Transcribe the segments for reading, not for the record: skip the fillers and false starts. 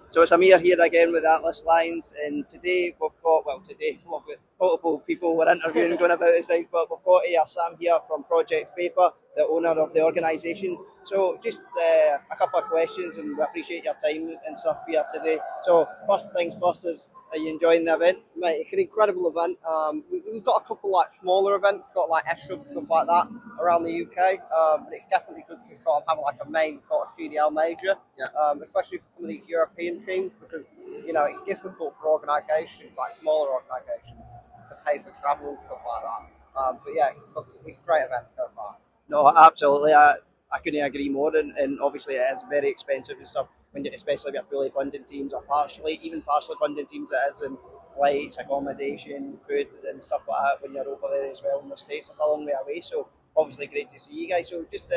So it's Amir here again with Atlas Lions, and today we've got multiple people we're interviewing going about this thing, but we've got Sam here from Project Vapor, the owner of the organisation. So just a couple of questions, and we appreciate your time and stuff here today. So first things first is, are you enjoying the event? Mate, it's an incredible event. We've got a couple like smaller events, sort of like F-Shub, stuff like that, around the UK. But it's definitely good to sort of have like a main sort of CDL major, Yeah. especially for some of these European teams, because it's difficult for organisations like smaller organisations to pay for travel and stuff like that. But yeah, it's a great event so far. No, absolutely. I couldn't agree more. And obviously, it is very expensive and stuff. Especially with fully funded teams or even partially funded teams, it is in flights, accommodation, food, and stuff like that. When you're over there as well in the States, it's a long way away. So obviously, great to see you guys. So just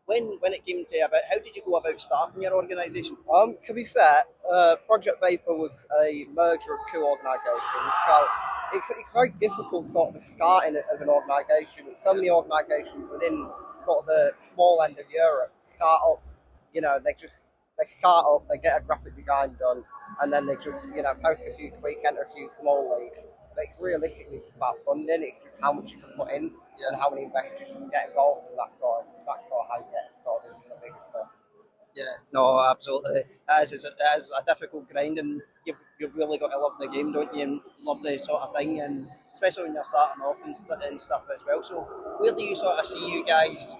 when it came to about, how did you go about starting your organisation? To be fair, Project Vapor was a merger of two organisations, so it's very difficult sort of the starting of an organisation. So many organisations within sort of the small end of Europe start up, they start up, they get a graphic design done, and then they just post a few tweaks, enter a few small leagues. But it's realistically just about funding. It's just how much you can put in and how many investors you can get involved, and that's sort of how you get sort of into the bigger stuff. Yeah, no, absolutely. It is a difficult grind, and you've really got to love the game, don't you? And love the sort of thing, and especially when you're starting off and stuff as well. So, where do you sort of see you guys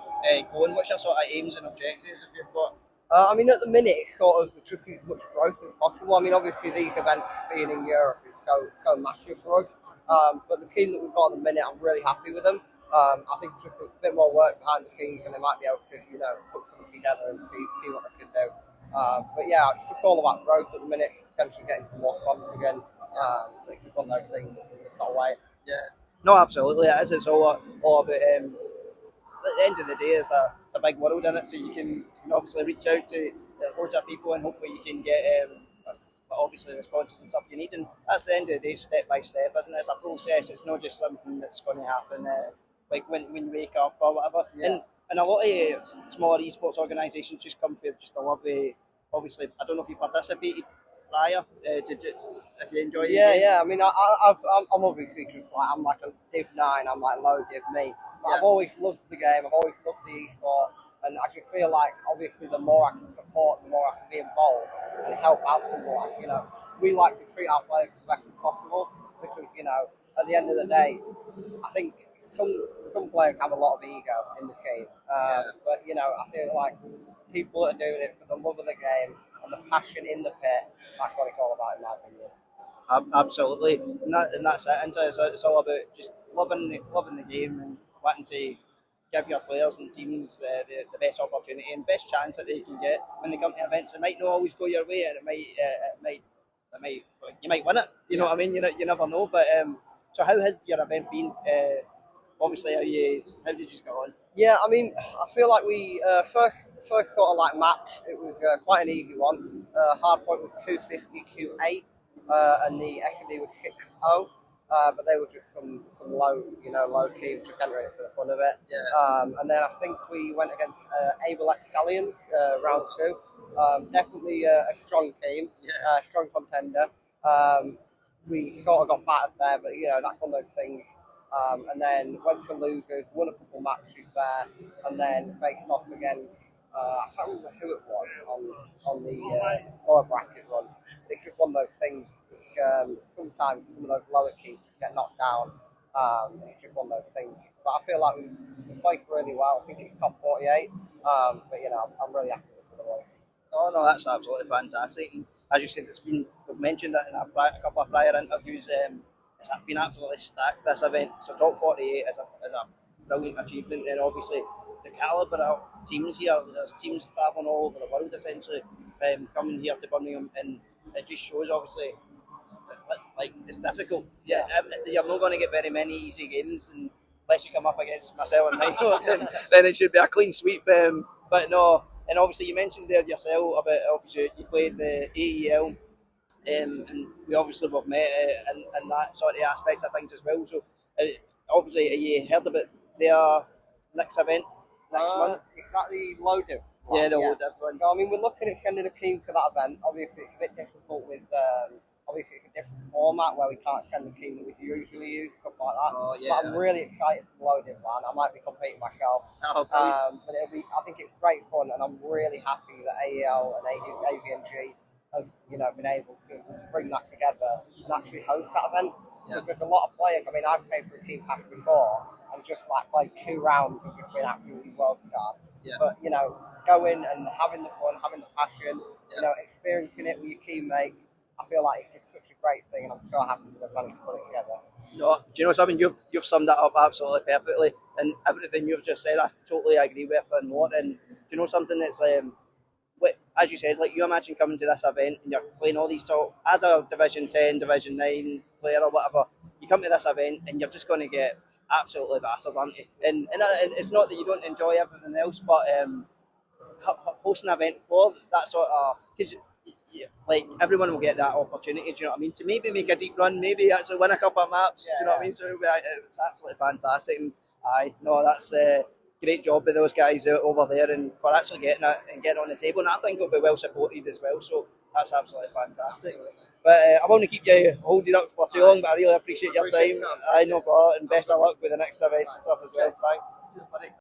going? What's your sort of aims and objectives if you've got? I mean, at the minute, it's sort of just as much growth as possible. I mean, obviously, these events being in Europe is so massive for us. But the team that we've got at the minute, I'm really happy with them. I think just a bit more work behind the scenes, and they might be able to, put something together and see what they can do. But yeah, it's just all about growth at the minute. Potentially getting some more sponsors again. It's just one of those things. It's not wait. Yeah, no, absolutely. It is. It's all about. At the end of the day, it's a big world in it, so you can obviously reach out to loads of people, and hopefully you can get obviously the sponsors and stuff you need. And that's the end of the day, step by step, isn't it? It's a process. It's not just something that's going to happen like when you wake up or whatever. Yeah. And a lot of smaller esports organisations just come for just the love of. Obviously, I don't know if you participated prior. Did you? If you enjoyed Yeah, the game? yeah. I mean, I'm obviously just like I'm like a Div 9. I'm like low Div me. But Yeah. I've always loved the game. I've always loved the esport, and I just feel like obviously the more I can support, the more I can be involved and help out some more. We like to treat our players as best as possible because at the end of the day, I think some players have a lot of ego in the scene. But I feel like people that are doing it for the love of the game and the passion in the pit. That's what it's all about, in my opinion. Absolutely, and that's it. And it's all about just loving the game and wanting to give your players and teams the best opportunity and best chance that they can get when they come to events. It might not always go your way, and you might win it. You know what I mean? You never know. But so how has your event been? Obviously, how did you get on? Yeah, I mean, I feel like we first sort of like match. It was quite an easy one. Hard point was 250 Q8, and the SD was 6-0. But they were just some low teams just entering it for the fun of it. Yeah. And then I think we went against Able X Stallions round two. Definitely a strong team, strong contender. We sort of got battered there, but that's one of those things. And then went to losers, won a couple matches there, and then faced off against I can't remember who it was on the lower bracket run. It's just one of those things. Which, sometimes some of those lower teams get knocked down. It's just one of those things. But I feel like we've played really well. I think it's top 48. But I'm really happy with the boys. Oh no, that's absolutely fantastic. And as you said, we've mentioned it in a couple of prior interviews. It's been absolutely stacked, this event. So top 48 is a brilliant achievement, and obviously the calibre of teams here. There's teams travelling all over the world essentially, coming here to Birmingham, and it just shows obviously like it's difficult. Yeah, you're not going to get very many easy games, and unless you come up against myself and Michael, then it should be a clean sweep. But no, and obviously you mentioned there yourself about obviously you played the AEL, and we obviously have met in that sort of aspect of things as well. So obviously you heard about their next event next month. Is that the low div? Yeah, the load everyone. So I mean, we're looking at sending a team to that event. Obviously, it's a bit difficult with. Obviously, it's a different format where we can't send the team that we usually use, stuff like that. Oh, yeah. But I'm really excited for the loading plan. I might be competing myself. Oh, brilliant. But it'll be. I think it's great fun, and I'm really happy that AEL and AVNG have been able to bring that together and actually host that event. Because there's a lot of players. I mean, I've paid for a team pass before and just like played 2 rounds and just been absolutely world star. Yeah. But going and having the fun, having the passion, experiencing it with your teammates. I feel like it's just such a great thing, and I'm so happy that they've managed to put it together. No, do you know something? You've summed that up absolutely perfectly, and everything you've just said, I totally agree with and more. And do you know something that's as you said, like you imagine coming to this event and you're playing all these top as a Division 10, Division 9 player or whatever. You come to this event and you're just going to get absolutely battered, aren't you? And it's not that you don't enjoy everything else, but hosting an event for that sort of because. Like everyone will get that opportunity, do you know what I mean? To maybe make a deep run, maybe actually win a couple of maps, do you know what I mean? So it's absolutely fantastic. And that's a great job by those guys out over there, and for actually getting it and getting on the table. And I think it'll be well supported as well. So that's absolutely fantastic. But I won't keep you holding up for too long. But I really appreciate your time. I know, brother, and best of luck with the next events and stuff as well. Thanks.